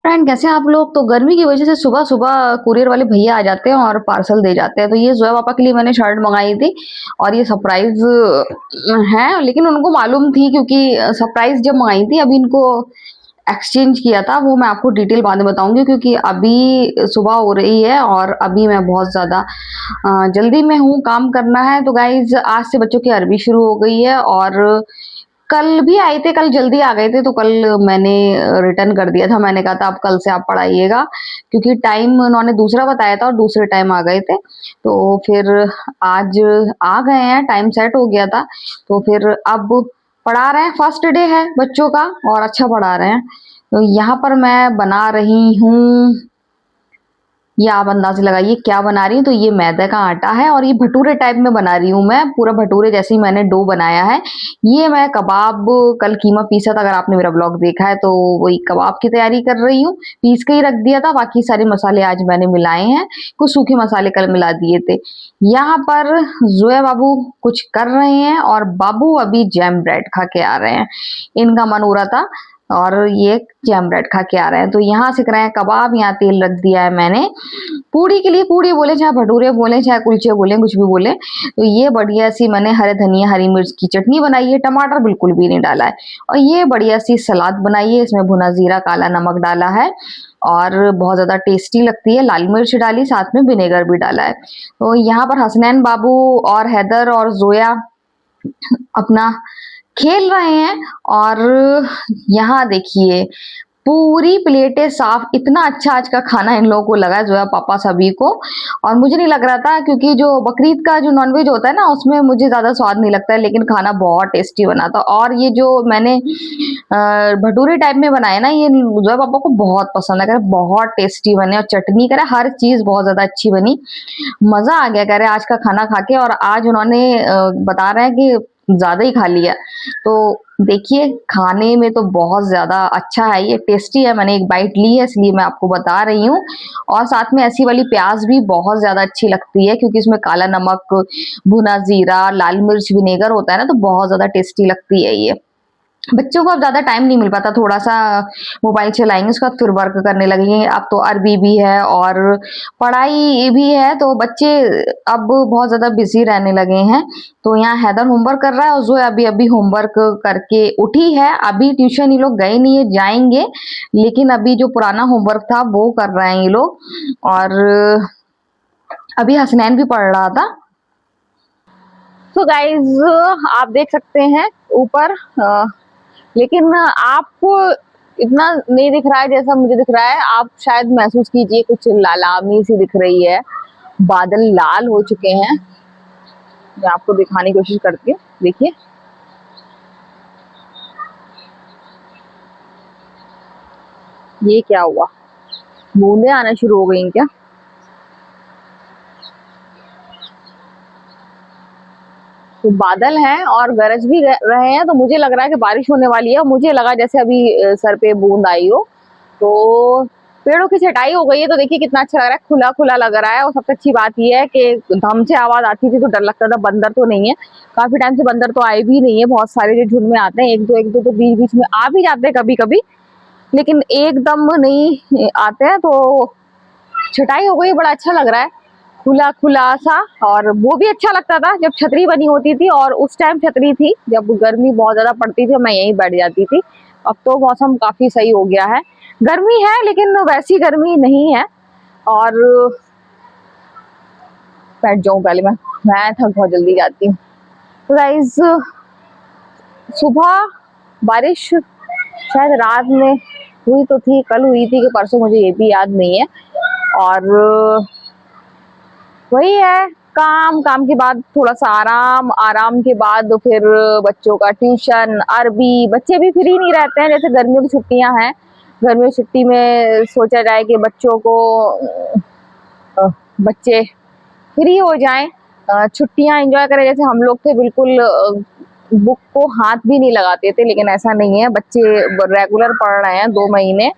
Friend कैसे हैं आप लोग? तो गर्मी की वजह से सुबह-सुबह कुरियर वाले भैया आ जाते हैं और पार्सल दे जाते हैं। तो ये ज़ोया पापा के लिए मैंने शर्ट मँगाई थी और ये सरप्राइज़ है, लेकिन उनको मालूम थी क्योंकि सरप्राइज़ जब मँगाई थी अभी इनको एक्सचेंज किया था, वो मैं आपको डिटेल बाद में बताऊँगी क्योंकि अभी सुबह हो रही है और अभी मैं बहुत ज़्यादा जल्दी में हूँ, काम करना है। तो गाइज़ आज से बच्चों की अरबी शुरू हो गई है और कल भी आए थे, कल जल्दी आ गए थे तो कल मैंने रिटर्न कर दिया था। मैंने कहा था अब कल से आप पढ़ाइएगा क्योंकि टाइम उन्होंने दूसरा बताया था और दूसरे टाइम आ गए थे। तो फिर आज आ गए हैं, टाइम सेट हो गया था। तो फिर अब पढ़ा रहे हैं, फर्स्ट डे है बच्चों का और अच्छा पढ़ा रहे हैं। तो यहाँ पर मैं बना रही हूँ, ये आप अंदाज़ा लगाइए क्या बना रही हूँ। तो ये मैदे का आटा है और ये भटूरे टाइप में बना रही हूँ मैं, पूरा भटूरे जैसे ही मैंने डो बनाया है। ये मैं कबाब, कल कीमा पीसा था, अगर आपने मेरा ब्लॉग देखा है तो वही कबाब की तैयारी कर रही हूँ। पीस के ही रख दिया था, बाकी सारे मसाले आज मैंने मिलाए हैं, कुछ सूखे मसाले कल मिला दिए थे। यहाँ पर ज़ोया बाबू कुछ कर रहे हैं और बाबू अभी जैम ब्रेड खा के आ रहे हैं। इनका मन हो रहा था और ये जैम ब्रेड खा के आ रहे हैं। तो यहाँ सीख रहे हैं कबाब, यहाँ तेल रख दिया है मैंने। पूड़ी के लिए पूड़ी बोले, चाहे भटूरे बोले, चाहे कुलचे बोले, कुछ भी बोले। तो ये बढ़िया सी मैंने हरे धनिया, हरी मिर्च की चटनी बनाई है, टमाटर बिल्कुल भी नहीं डाला है। और ये बढ़िया सी सलाद बनाई है, इसमें भुना जीरा, काला नमक डाला है और बहुत ज़्यादा टेस्टी लगती है। लाल मिर्च डाली, साथ में विनेगर भी डाला है। तो यहाँ पर हसनैन बाबू और हैदर और ज़ोया अपना खेल रहे हैं और यहाँ देखिए पूरी प्लेटें साफ, इतना अच्छा आज का खाना इन लोगों को लगा, जो है पापा सभी को। और मुझे नहीं लग रहा था क्योंकि जो बकरीद का जो नॉनवेज होता है ना उसमें मुझे ज्यादा स्वाद नहीं लगता है, लेकिन खाना बहुत टेस्टी बना था। और ये जो मैंने भटूरे टाइप में बनाए ना, ये जो है पापा को बहुत पसंद है, कह रहे बहुत टेस्टी बने और चटनी करे हर चीज बहुत ज्यादा अच्छी बनी। मजा आ गया कह रहे आज का खाना खा के। और आज उन्होंने बता रहे हैं कि ज्यादा ही खा लिया। तो देखिए खाने में तो बहुत ज़्यादा अच्छा है, ये टेस्टी है। मैंने एक बाइट ली है इसलिए मैं आपको बता रही हूँ। और साथ में ऐसी वाली प्याज़ भी बहुत ज़्यादा अच्छी लगती है क्योंकि इसमें काला नमक, भुना जीरा, लाल मिर्च, विनेगर होता है ना, तो बहुत ज़्यादा टेस्टी लगती है ये। बच्चों को अब ज़्यादा टाइम नहीं मिल पाता, थोड़ा-सा मोबाइल चलाएँगे, उसके बाद फिर वर्क करने लगेंगे। अब तो अरबी भी है और पढ़ाई भी है, तो बच्चे अब बहुत ज़्यादा बिज़ी रहने लगे हैं। तो यहाँ हैदर होमवर्क कर रहा है और ज़ोया अभी-अभी होमवर्क करके उठी है। अभी ट्यूशन ये लोग गए नहीं है, जाएँगे, लेकिन अभी जो पुराना होमवर्क था वो कर रहे हैं ये लोग। और अभी हसनैन भी पढ़ रहा था। तो गाइज़ आप देख सकते हैं ऊपर लेकिन आपको इतना नहीं दिख रहा है जैसा मुझे दिख रहा है। आप शायद महसूस कीजिए कुछ लालामी सी दिख रही है, बादल लाल हो चुके हैं। मैं आपको दिखाने की कोशिश करती हूँ, देखिए ये क्या हुआ, बूंदे आना शुरू हो गई क्या? तो बादल हैं और गरज भी रहे हैं, तो मुझे लग रहा है कि बारिश होने वाली है। मुझे लगा जैसे अभी सर पे बूंद आई हो। तो पेड़ों की छटाई हो गई है, तो देखिए कितना अच्छा लग रहा है, खुला-खुला लग रहा है। और सबसे अच्छी बात ये है कि धम से आवाज़ आती थी तो डर लगता था, बंदर तो नहीं है। काफ़ी टाइम से बंदर तो आए भी नहीं है, बहुत सारे जो झुंड में आते हैं, 1-2 तो बीच-बीच में आ भी जाते हैं कभी-कभी, लेकिन एकदम नहीं आते हैं। तो छटाई हो गई, बड़ा अच्छा लग रहा है, खुला-खुला सा। और वो भी अच्छा लगता था जब छतरी बनी होती थी, और उस टाइम छतरी थी जब गर्मी बहुत ज़्यादा पड़ती थी, मैं यहीं बैठ जाती थी। अब तो मौसम काफ़ी सही हो गया है, गर्मी है लेकिन वैसी गर्मी नहीं है। और बैठ जाऊँ पहले मैं थक बहुत जल्दी जाती हूँ। तो गाइस सुबह बारिश शायद रात में हुई तो थी, कल हुई थी कि परसों, मुझे ये भी याद नहीं है। और वही है, काम के बाद थोड़ा सा आराम, आराम के बाद फिर बच्चों का ट्यूशन, अरबी। बच्चे भी फ्री नहीं रहते हैं, जैसे गर्मियों की छुट्टियां हैं, गर्मियों की छुट्टी में सोचा जाए कि बच्चों को बच्चे फ्री हो जाएं, छुट्टियां एंजॉय करें। जैसे हम लोग थे बिल्कुल बुक को हाथ भी नहीं लगाते थे, लेकिन ऐसा नहीं है, बच्चे रेगुलर पढ़ रहे हैं 2 महीने।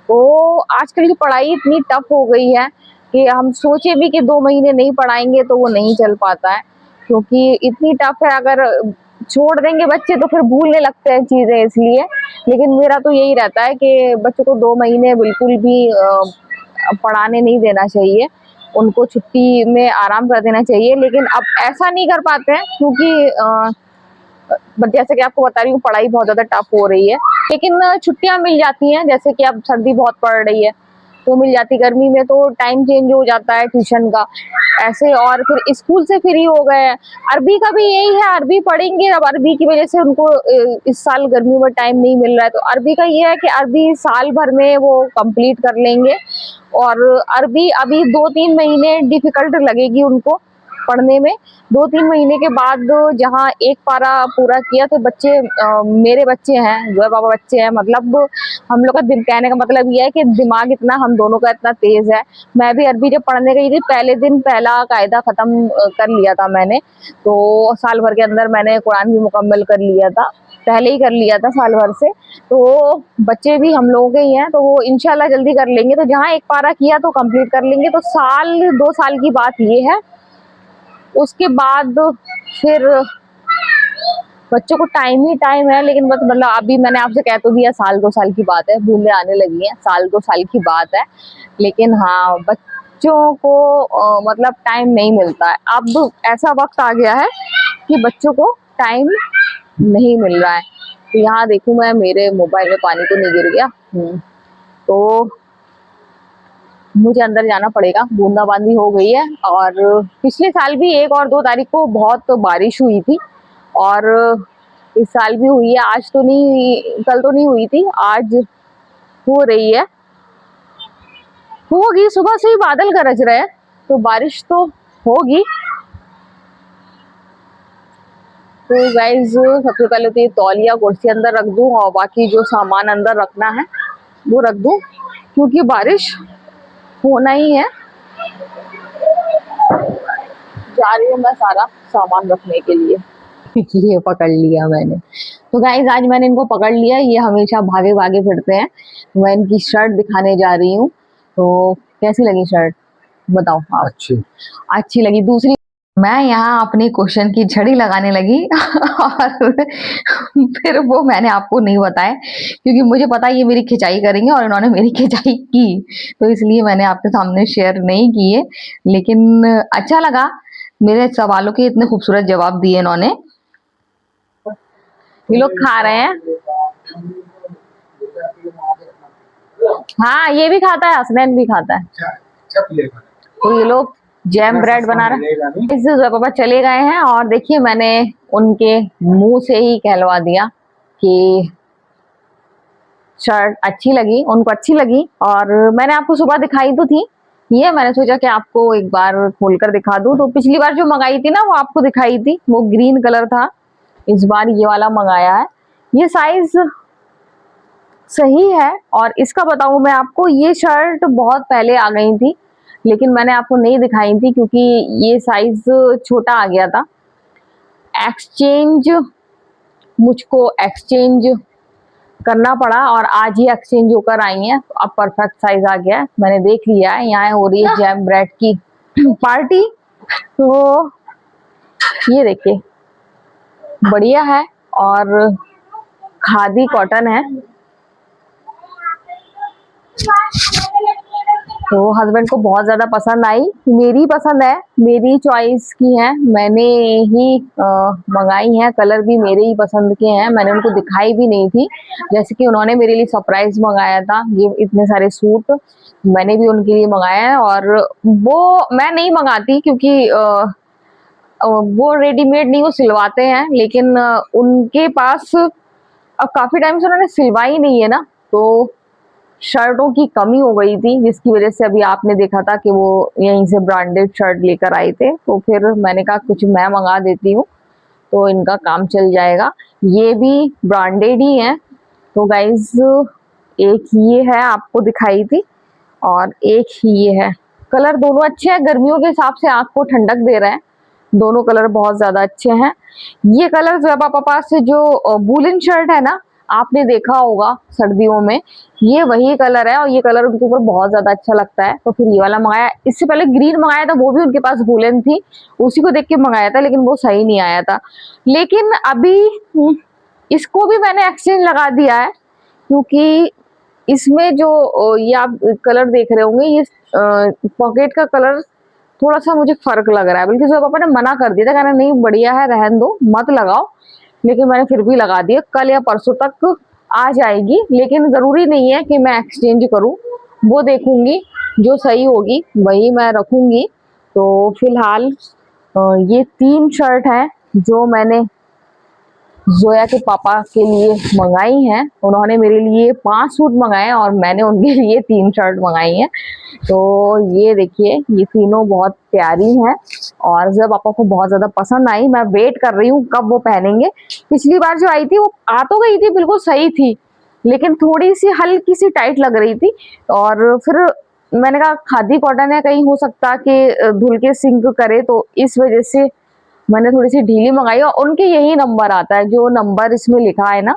तो आजकल की पढ़ाई इतनी टफ हो गई है कि हम सोचे भी कि 2 महीने नहीं पढ़ाएंगे तो वो नहीं चल पाता है, क्योंकि इतनी टफ है। अगर छोड़ देंगे बच्चे तो फिर भूलने लगते हैं चीजें, इसलिए। लेकिन मेरा तो यही रहता है कि बच्चों को 2 महीने बिल्कुल भी पढ़ाने नहीं देना चाहिए, उनको छुट्टी में आराम कर देना चाहिए। लेकिन अब ऐसा नहीं कर पाते हैं क्योंकि जैसे कि आपको बता रही हूँ, पढ़ाई बहुत ज्यादा टफ हो रही है। लेकिन छुट्टियां मिल जाती हैं, जैसे कि अब सर्दी बहुत पड़ रही है तो मिल जाती, गर्मी में तो टाइम चेंज हो जाता है ट्यूशन का ऐसे। और फिर स्कूल से फ्री हो गए हैं। अरबी का भी यही है, अरबी पढ़ेंगे। अब अरबी की वजह से उनको इस साल गर्मी में टाइम नहीं मिल रहा है, तो अरबी का ये है कि अरबी साल भर में वो कंप्लीट कर लेंगे। और अरबी अभी 2-3 महीने डिफिकल्ट लगेगी उनको पढ़ने में। 2-3 महीने के बाद जहाँ एक पारा पूरा किया तो बच्चे मेरे बच्चे हैं, जो बाबा बच्चे हैं, मतलब हम लोग का कहने का मतलब ये है कि दिमाग इतना हम दोनों का इतना तेज है। मैं भी अरबी जब पढ़ने गई थी, पहले दिन पहला कायदा खत्म कर लिया था मैंने, तो साल भर के अंदर मैंने कुरान भी मुकम्मल कर लिया था, पहले ही कर लिया था साल भर से। तो बच्चे भी हम लोगों के ही हैं, तो वो इंशाल्लाह जल्दी कर लेंगे। तो जहाँ एक पारा किया तो कंप्लीट कर लेंगे। तो साल 2 साल की बात ये है। उसके बाद फिर बच्चों को टाइम ही टाइम है। लेकिन बस मतलब अभी मैंने आपसे कह तो दिया, साल 2 साल की बात है, बूंदे आने लगी हैं, साल 2 साल की बात है। लेकिन हाँ, बच्चों को मतलब टाइम नहीं मिलता है। अब ऐसा वक्त आ गया है कि बच्चों को टाइम नहीं मिल रहा है। तो यहाँ देखूं मैं, मेरे मोबाइल में पानी तो नहीं गिर गया। तो मुझे अंदर जाना पड़ेगा, बूंदाबांदी हो गई है। और पिछले साल भी 1 और 2 तारीख को बहुत बारिश हुई थी, और इस साल भी हुई है। आज तो नहीं, कल तो नहीं हुई थी, आज हो रही है, होगी। सुबह से ही बादल गरज रहे हैं, तो बारिश तो होगी। तो गाइज, सबसे पहले तो ये तौलिया कुर्सी अंदर रख दूं और बाकी जो सामान अंदर रखना है वो रख दूं, क्योंकि बारिश होना ही है। जा रही हूँ मैं सारा सामान रखने के लिए। ये पकड़ लिया मैंने। तो गाइज, आज मैंने इनको पकड़ लिया, ये हमेशा भागे भागे फिरते हैं। मैं इनकी शर्ट दिखाने जा रही हूँ। तो कैसी लगी शर्ट, बताओ आप? अच्छी लगी। दूसरी, मैं यहाँ अपनी क्वेश्चन की झड़ी लगाने लगी और फिर वो मैंने आपको नहीं बताया, क्योंकि मुझे पता ये मेरी खिंचाई करेंगे और इन्होंने मेरी खिंचाई की, तो इसलिए मैंने आपके सामने शेयर नहीं किए। लेकिन अच्छा लगा, मेरे सवालों के इतने खूबसूरत जवाब दिए इन्होंने। ये लोग खा रहे हैं। हाँ, ये भी खाता है, हसनैन भी खाता है। तो ये लोग जैम ब्रेड बना रहे हैं। इससे जो पापा चले गए हैं, और देखिए मैंने उनके मुंह से ही कहलवा दिया कि शर्ट अच्छी लगी, उनको अच्छी लगी। और मैंने आपको सुबह दिखाई तो थी, ये मैंने सोचा कि आपको एक बार खोलकर दिखा दूं। तो पिछली बार जो मंगाई थी ना, वो आपको दिखाई थी, वो ग्रीन कलर था। इस बार ये वाला मंगाया है। ये साइज सही है। और इसका बताऊं मैं आपको, ये शर्ट बहुत पहले आ गई थी, लेकिन मैंने आपको नहीं दिखाई थी क्योंकि ये साइज छोटा आ गया था। मुझको एक्सचेंज करना पड़ा, और आज ही एक्सचेंज होकर आई है। अब परफेक्ट साइज आ गया है, मैंने देख लिया है। यहाँ हो रही है जैम ब्रेड की पार्टी। तो ये देखिए, बढ़िया है, और खादी कॉटन है। तो हस्बैंड को बहुत ज्यादा पसंद आई। मेरी पसंद है, मेरी चॉइस की है, मैंने ही मंगाई है। कलर भी मेरे ही पसंद के हैं, मैंने उनको दिखाई भी नहीं थी। जैसे कि उन्होंने मेरे लिए सरप्राइज मंगाया था, ये इतने सारे सूट मैंने भी उनके लिए मंगाया है। और वो मैं नहीं मंगाती क्योंकि वो रेडीमेड नहीं, वो सिलवाते हैं। लेकिन उनके पास अब काफी टाइम से उन्होंने सिलवाई नहीं है ना, तो शर्टों की कमी हो गई थी, जिसकी वजह से अभी आपने देखा था कि वो यहीं से ब्रांडेड शर्ट लेकर आए थे। तो फिर मैंने कहा कुछ मैं मंगा देती हूँ, तो इनका काम चल जाएगा। ये भी ब्रांडेड ही है। तो गाइज, एक ये है, आपको दिखाई थी, और एक ये है। कलर दोनों अच्छे हैं, गर्मियों के हिसाब से आंख को ठंडक दे रहे हैं। दोनों कलर बहुत ज्यादा अच्छे हैं। ये कलर जो है पापा पास से, जो वूलन शर्ट है ना, आपने देखा होगा सर्दियों में, ये वही कलर है और ये कलर उनके ऊपर बहुत ज्यादा अच्छा लगता है, तो फिर ये वाला मंगाया। इससे पहले ग्रीन मंगाया था, वो भी उनके पास वूलन थी, उसी को देख के मंगाया था, लेकिन वो सही नहीं आया था। लेकिन अभी इसको भी मैंने एक्सचेंज लगा दिया है, क्योंकि इसमें जो ये आप कलर देख रहे होंगे, ये पॉकेट का कलर थोड़ा सा मुझे फर्क लग रहा है, बल्कि जो पापा ने मना कर दिया था, कहना नहीं बढ़िया है, रहन दो मत लगाओ, लेकिन मैंने फिर भी लगा दिया। कल या परसों तक आ जाएगी, लेकिन जरूरी नहीं है कि मैं एक्सचेंज करूं, वो देखूंगी, जो सही होगी वही मैं रखूंगी। तो फिलहाल ये 3 शर्ट हैं जो मैंने जोया के पापा के लिए मंगाई हैं। उन्होंने मेरे लिए 5 सूट मंगाए और मैंने उनके लिए 3 शर्ट मंगाई हैं। तो ये देखिए, ये तीनों बहुत प्यारी हैं और जोया पापा को बहुत ज्यादा पसंद आई। मैं वेट कर रही हूँ कब वो पहनेंगे। पिछली बार जो आई थी वो आ तो गई थी, बिल्कुल सही थी, लेकिन थोड़ी सी हल्की सी टाइट लग रही थी। और फिर मैंने कहा खादी कॉटन है, कहीं हो सकता कि धुल के सिंक करे, तो इस वजह से मैंने थोड़ी सी ढीली मंगाई। और उनके यही नंबर आता है, जो नंबर इसमें लिखा है ना,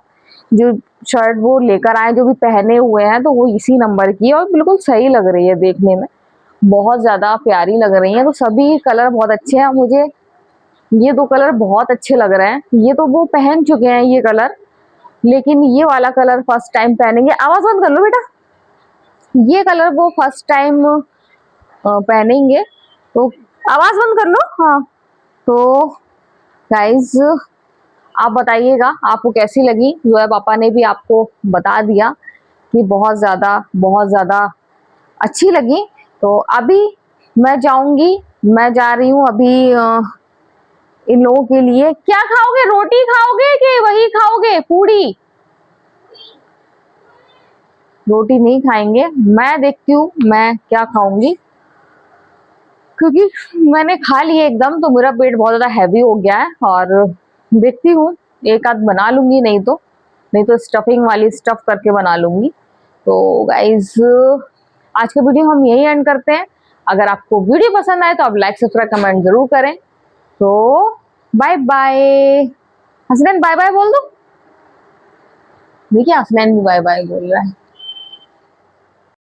जो शर्ट वो लेकर आए जो भी पहने हुए हैं, तो वो इसी नंबर की है और बिल्कुल सही लग रही है देखने में, बहुत ज्यादा प्यारी लग रही है। तो सभी कलर बहुत अच्छे हैं, मुझे ये 2 कलर बहुत अच्छे लग रहे हैं। ये तो वो पहन चुके हैं ये कलर, लेकिन ये वाला कलर फर्स्ट टाइम पहनेंगे। आवाज बंद कर लो बेटा। ये कलर वो फर्स्ट टाइम पहनेंगे, तो आवाज बंद कर लो। हाँ, तो गाइज आप बताइएगा आपको कैसी लगी। जोया पापा ने भी आपको बता दिया कि बहुत ज्यादा अच्छी लगी। तो अभी मैं जाऊंगी, मैं जा रही हूँ अभी इन लोगों के लिए। क्या खाओगे, रोटी खाओगे कि वही खाओगे पूड़ी? रोटी नहीं खाएंगे, मैं देखती हूँ मैं क्या खाऊंगी, क्योंकि मैंने खा लिए एकदम, तो मेरा पेट बहुत ज्यादा हैवी हो गया है। और देखती हूँ एक आध बना लूंगी, नहीं तो स्टफिंग वाली स्टफ करके बना लूंगी। तो गाइज आज का वीडियो हम यही एंड करते हैं। अगर आपको वीडियो पसंद आए तो आप लाइक सब्सक्राइब कमेंट जरूर करें। तो bye bye. Hasnain bye bye बोल दो। देखिए हसनैन भी बाय बाय बोल रहा है।